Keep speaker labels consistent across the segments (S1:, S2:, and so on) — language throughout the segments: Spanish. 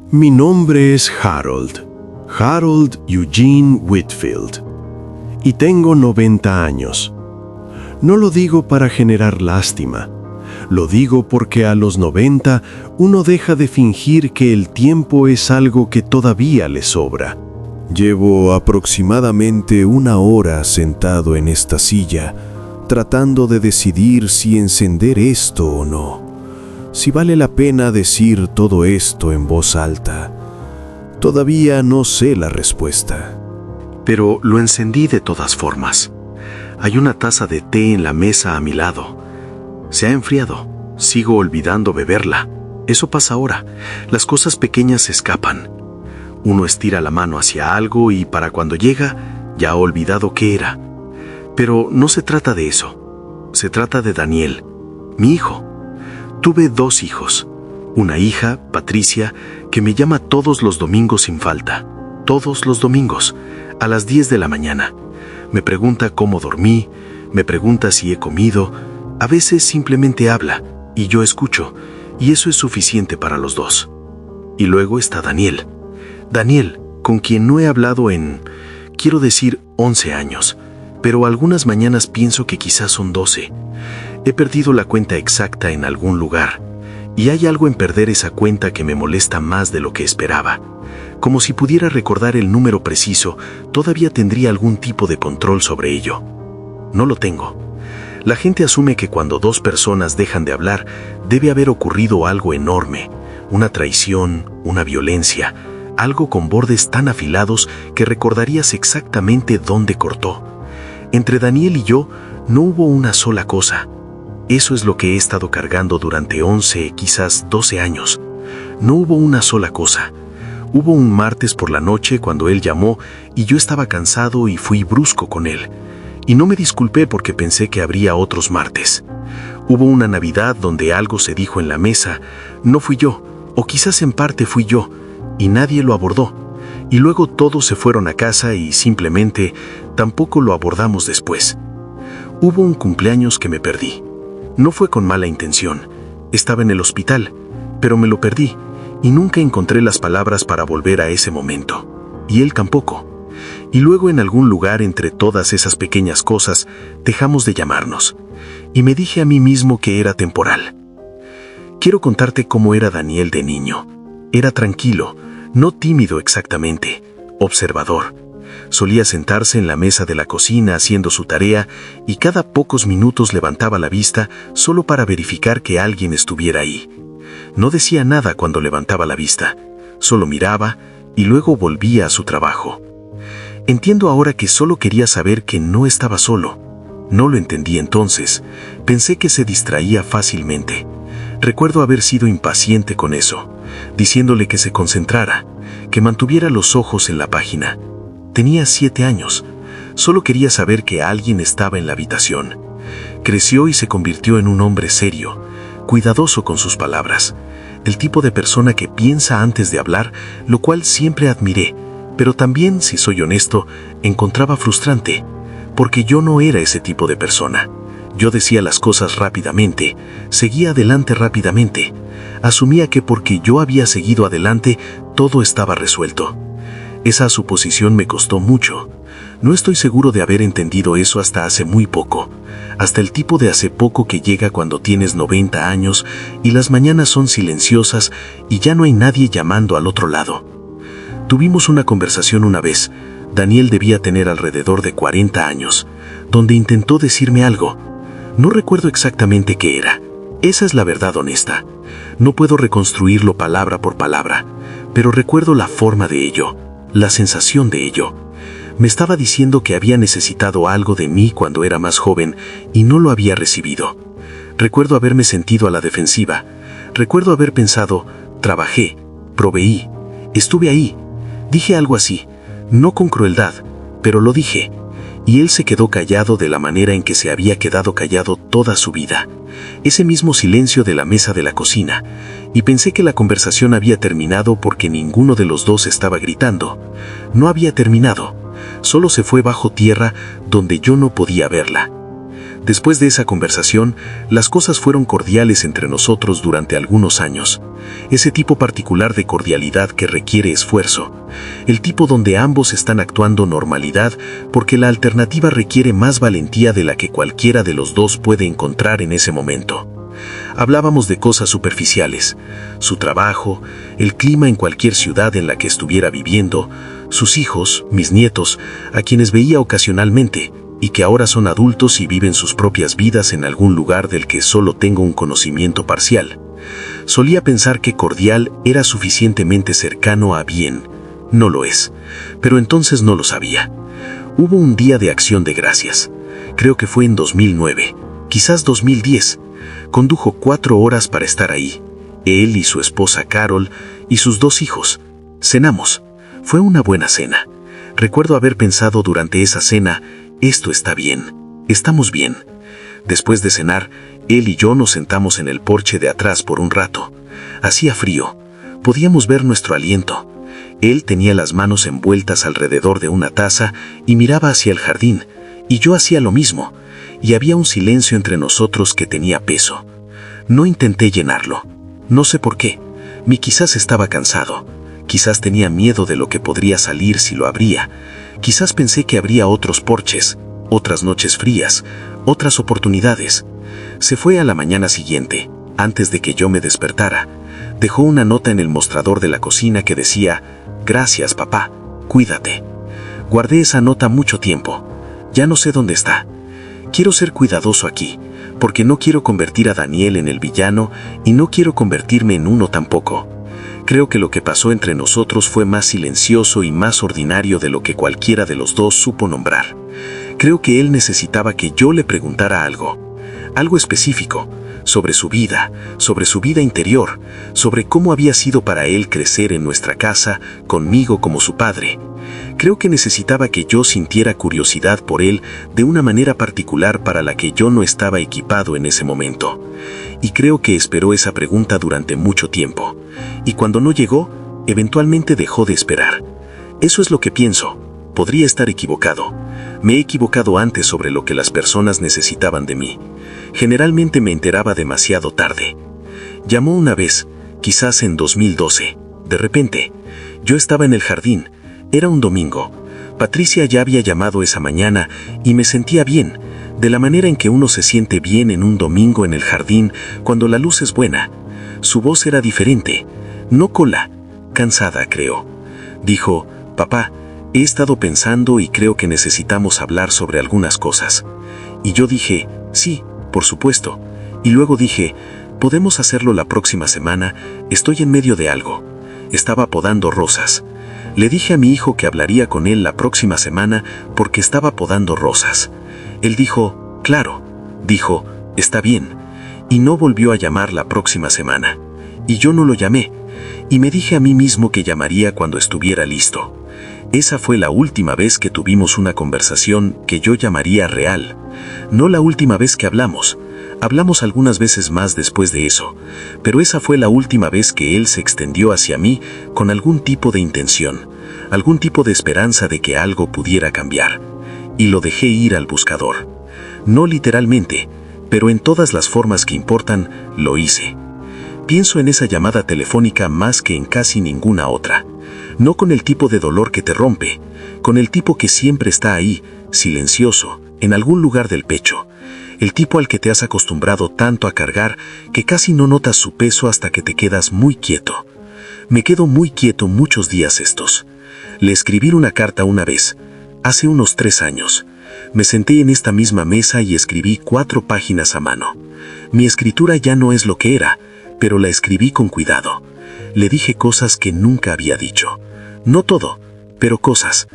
S1: Mi nombre es Harold Eugene Whitfield, y tengo 90 años. No lo digo para generar lástima, lo digo porque a los 90 uno deja de fingir que el tiempo es algo que todavía le sobra. Llevo aproximadamente 1 hora sentado en esta silla, tratando de decidir si encender esto o no, si vale la pena decir todo esto en voz alta. Todavía no sé la respuesta.
S2: Pero lo encendí de todas formas. Hay una taza de té en la mesa a mi lado. Se ha enfriado. Sigo olvidando beberla. Eso pasa ahora. Las cosas pequeñas se escapan. Uno estira la mano hacia algo y para cuando llega, ya ha olvidado qué era. Pero no se trata de eso. Se trata de Daniel, mi hijo. Tuve 2 hijos. Una hija, Patricia, que me llama todos los domingos sin falta. Todos los domingos, a las 10 de la mañana. Me pregunta cómo dormí, me pregunta si he comido. A veces simplemente habla y yo escucho, y eso es suficiente para los 2. Y luego está Daniel. Daniel, con quien no he hablado en, quiero decir, 11 años, pero algunas mañanas pienso que quizás son 12. He perdido la cuenta exacta en algún lugar, y hay algo en perder esa cuenta que me molesta más de lo que esperaba. Como si pudiera recordar el número preciso, todavía tendría algún tipo de control sobre ello. No lo tengo. La gente asume que cuando 2 personas dejan de hablar, debe haber ocurrido algo enorme, una traición, una violencia, algo con bordes tan afilados que recordarías exactamente dónde cortó. Entre Daniel y yo no hubo una sola cosa. Eso es lo que he estado cargando durante 11, quizás 12 años. No hubo una sola cosa. Hubo un martes por la noche cuando él llamó y yo estaba cansado y fui brusco con él. Y no me disculpé porque pensé que habría otros martes. Hubo una Navidad donde algo se dijo en la mesa. No fui yo, o quizás en parte fui yo, y nadie lo abordó. Y luego todos se fueron a casa y simplemente tampoco lo abordamos después. Hubo un cumpleaños que me perdí. No fue con mala intención. Estaba en el hospital, pero me lo perdí y nunca encontré las palabras para volver a ese momento. Y él tampoco. Y luego en algún lugar entre todas esas pequeñas cosas dejamos de llamarnos. Y me dije a mí mismo que era temporal. Quiero contarte cómo era Daniel de niño. Era tranquilo, no tímido exactamente, observador. Solía sentarse en la mesa de la cocina haciendo su tarea y cada pocos minutos levantaba la vista solo para verificar que alguien estuviera ahí. No decía nada cuando levantaba la vista, solo miraba y luego volvía a su trabajo. Entiendo ahora que solo quería saber que no estaba solo. No lo entendí entonces, pensé que se distraía fácilmente. Recuerdo haber sido impaciente con eso, diciéndole que se concentrara, que mantuviera los ojos en la página. Tenía 7 años. Solo quería saber que alguien estaba en la habitación. Creció y se convirtió en un hombre serio, cuidadoso con sus palabras. El tipo de persona que piensa antes de hablar, lo cual siempre admiré, pero también, si soy honesto, encontraba frustrante, porque yo no era ese tipo de persona. Yo decía las cosas rápidamente, seguía adelante rápidamente. Asumía que porque yo había seguido adelante, todo estaba resuelto. Esa suposición me costó mucho. No estoy seguro de haber entendido eso hasta hace muy poco. Hasta el tipo de hace poco que llega cuando tienes 90 años y las mañanas son silenciosas y ya no hay nadie llamando al otro lado. Tuvimos una conversación una vez. Daniel debía tener alrededor de 40 años, donde intentó decirme algo. No recuerdo exactamente qué era. Esa es la verdad honesta. No puedo reconstruirlo palabra por palabra, pero recuerdo la forma de ello. La sensación de ello. Me estaba diciendo que había necesitado algo de mí cuando era más joven y no lo había recibido. Recuerdo haberme sentido a la defensiva. Recuerdo haber pensado, trabajé, proveí, estuve ahí. Dije algo así, no con crueldad, pero lo dije. Y él se quedó callado de la manera en que se había quedado callado toda su vida. Ese mismo silencio de la mesa de la cocina. Y pensé que la conversación había terminado porque ninguno de los dos estaba gritando. No había terminado. Solo se fue bajo tierra donde yo no podía verla. Después de esa conversación, las cosas fueron cordiales entre nosotros durante algunos años. Ese tipo particular de cordialidad que requiere esfuerzo. El tipo donde ambos están actuando normalidad porque la alternativa requiere más valentía de la que cualquiera de los dos puede encontrar en ese momento. Hablábamos de cosas superficiales, su trabajo, el clima en cualquier ciudad en la que estuviera viviendo, sus hijos, mis nietos, a quienes veía ocasionalmente, y que ahora son adultos y viven sus propias vidas en algún lugar del que solo tengo un conocimiento parcial. Solía pensar que cordial era suficientemente cercano a bien. No lo es, pero entonces no lo sabía. Hubo un día de acción de gracias. Creo que fue en 2009, quizás 2010. Condujo 4 horas para estar ahí. Él y su esposa Carol y sus 2 hijos. Cenamos. Fue una buena cena. Recuerdo haber pensado durante esa cena, esto está bien, estamos bien. Después de cenar, él y yo nos sentamos en el porche de atrás por un rato. Hacía frío, podíamos ver nuestro aliento. Él tenía las manos envueltas alrededor de una taza y miraba hacia el jardín, y yo hacía lo mismo, y había un silencio entre nosotros que tenía peso. No intenté llenarlo, no sé por qué. Quizás estaba cansado, quizás tenía miedo de lo que podría salir si lo abría. Quizás pensé que habría otros porches, otras noches frías, otras oportunidades. Se fue a la mañana siguiente, antes de que yo me despertara. Dejó una nota en el mostrador de la cocina que decía, «Gracias, papá, cuídate». Guardé esa nota mucho tiempo. Ya no sé dónde está. Quiero ser cuidadoso aquí, porque no quiero convertir a Daniel en el villano y no quiero convertirme en uno tampoco. Creo que lo que pasó entre nosotros fue más silencioso y más ordinario de lo que cualquiera de los dos supo nombrar. Creo que él necesitaba que yo le preguntara algo específico, sobre su vida interior, sobre cómo había sido para él crecer en nuestra casa, conmigo como su padre. Creo que necesitaba que yo sintiera curiosidad por él de una manera particular para la que yo no estaba equipado en ese momento. Y creo que esperó esa pregunta durante mucho tiempo. Y cuando no llegó, eventualmente dejó de esperar. Eso es lo que pienso. Podría estar equivocado. Me he equivocado antes sobre lo que las personas necesitaban de mí. Generalmente me enteraba demasiado tarde. Llamó una vez, quizás en 2012. De repente, yo estaba en el jardín. Era un domingo. Patricia ya había llamado esa mañana y me sentía bien, de la manera en que uno se siente bien en un domingo en el jardín cuando la luz es buena. Su voz era diferente, no cansada, creo. Dijo, «Papá, he estado pensando y creo que necesitamos hablar sobre algunas cosas». Y yo dije, «Sí, por supuesto». Y luego dije, «¿Podemos hacerlo la próxima semana? Estoy en medio de algo». Estaba podando rosas. Le dije a mi hijo que hablaría con él la próxima semana porque estaba podando rosas. Él dijo, «Claro». Dijo, «Está bien». Y no volvió a llamar la próxima semana. Y yo no lo llamé. Y me dije a mí mismo que llamaría cuando estuviera listo. Esa fue la última vez que tuvimos una conversación que yo llamaría real. No la última vez que hablamos. Hablamos algunas veces más después de eso, pero esa fue la última vez que él se extendió hacia mí con algún tipo de intención, algún tipo de esperanza de que algo pudiera cambiar. Y lo dejé ir al buscador. No literalmente, pero en todas las formas que importan, lo hice. Pienso en esa llamada telefónica más que en casi ninguna otra. No con el tipo de dolor que te rompe, con el tipo que siempre está ahí, silencioso, en algún lugar del pecho. El tipo al que te has acostumbrado tanto a cargar que casi no notas su peso hasta que te quedas muy quieto. Me quedo muy quieto muchos días estos. Le escribí una carta una vez, hace unos 3 años. Me senté en esta misma mesa y escribí 4 páginas a mano. Mi escritura ya no es lo que era, pero la escribí con cuidado. Le dije cosas que nunca había dicho. No todo, pero cosas.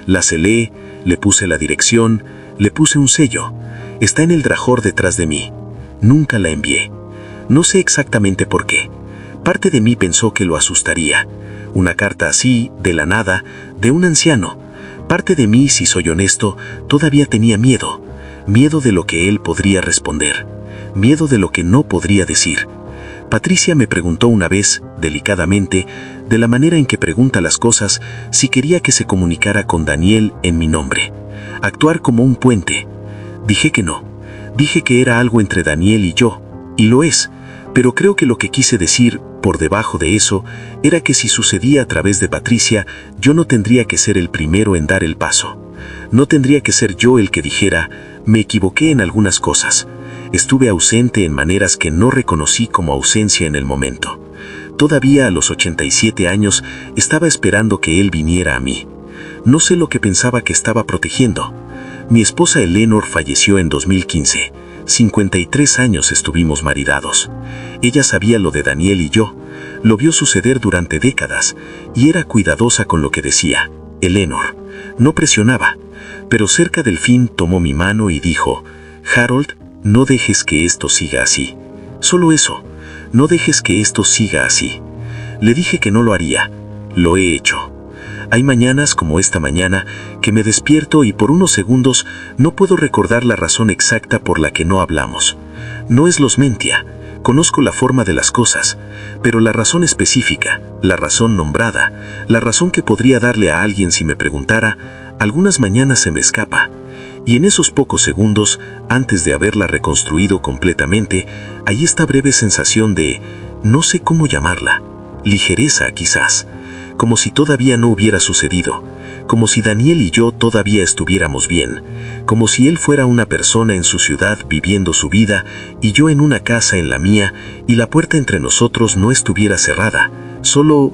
S2: La selé, le puse la dirección, le puse un sello. Está en el drajor detrás de mí. Nunca la envié. No sé exactamente por qué. Parte de mí pensó que lo asustaría. Una carta así, de la nada, de un anciano. Parte de mí, si soy honesto, todavía tenía miedo. Miedo de lo que él podría responder. Miedo de lo que no podría decir. Patricia me preguntó una vez, delicadamente, de la manera en que pregunta las cosas, si quería que se comunicara con Daniel en mi nombre. Actuar como un puente. Dije que no. Dije que era algo entre Daniel y yo, y lo es, pero creo que lo que quise decir, por debajo de eso, era que si sucedía a través de Patricia, yo no tendría que ser el primero en dar el paso. No tendría que ser yo el que dijera, me equivoqué en algunas cosas. Estuve ausente en maneras que no reconocí como ausencia en el momento. Todavía a los 87 años estaba esperando que él viniera a mí. No sé lo que pensaba que estaba protegiendo. Mi esposa Eleanor falleció en 2015. 53 años estuvimos maridados. Ella sabía lo de Daniel y yo. Lo vio suceder durante décadas y era cuidadosa con lo que decía. Eleanor no presionaba, pero cerca del fin tomó mi mano y dijo, Harold, no dejes que esto siga así. Solo eso, no dejes que esto siga así. Le dije que no lo haría. Lo he hecho. Hay mañanas como esta mañana que me despierto y por unos segundos no puedo recordar la razón exacta por la que no hablamos. No es losmentia, conozco la forma de las cosas, pero la razón específica, la razón nombrada, la razón que podría darle a alguien si me preguntara, algunas mañanas se me escapa. Y en esos pocos segundos, antes de haberla reconstruido completamente, hay esta breve sensación de, no sé cómo llamarla, ligereza quizás, como si todavía no hubiera sucedido, como si Daniel y yo todavía estuviéramos bien, como si él fuera una persona en su ciudad viviendo su vida y yo en una casa en la mía y la puerta entre nosotros no estuviera cerrada, solo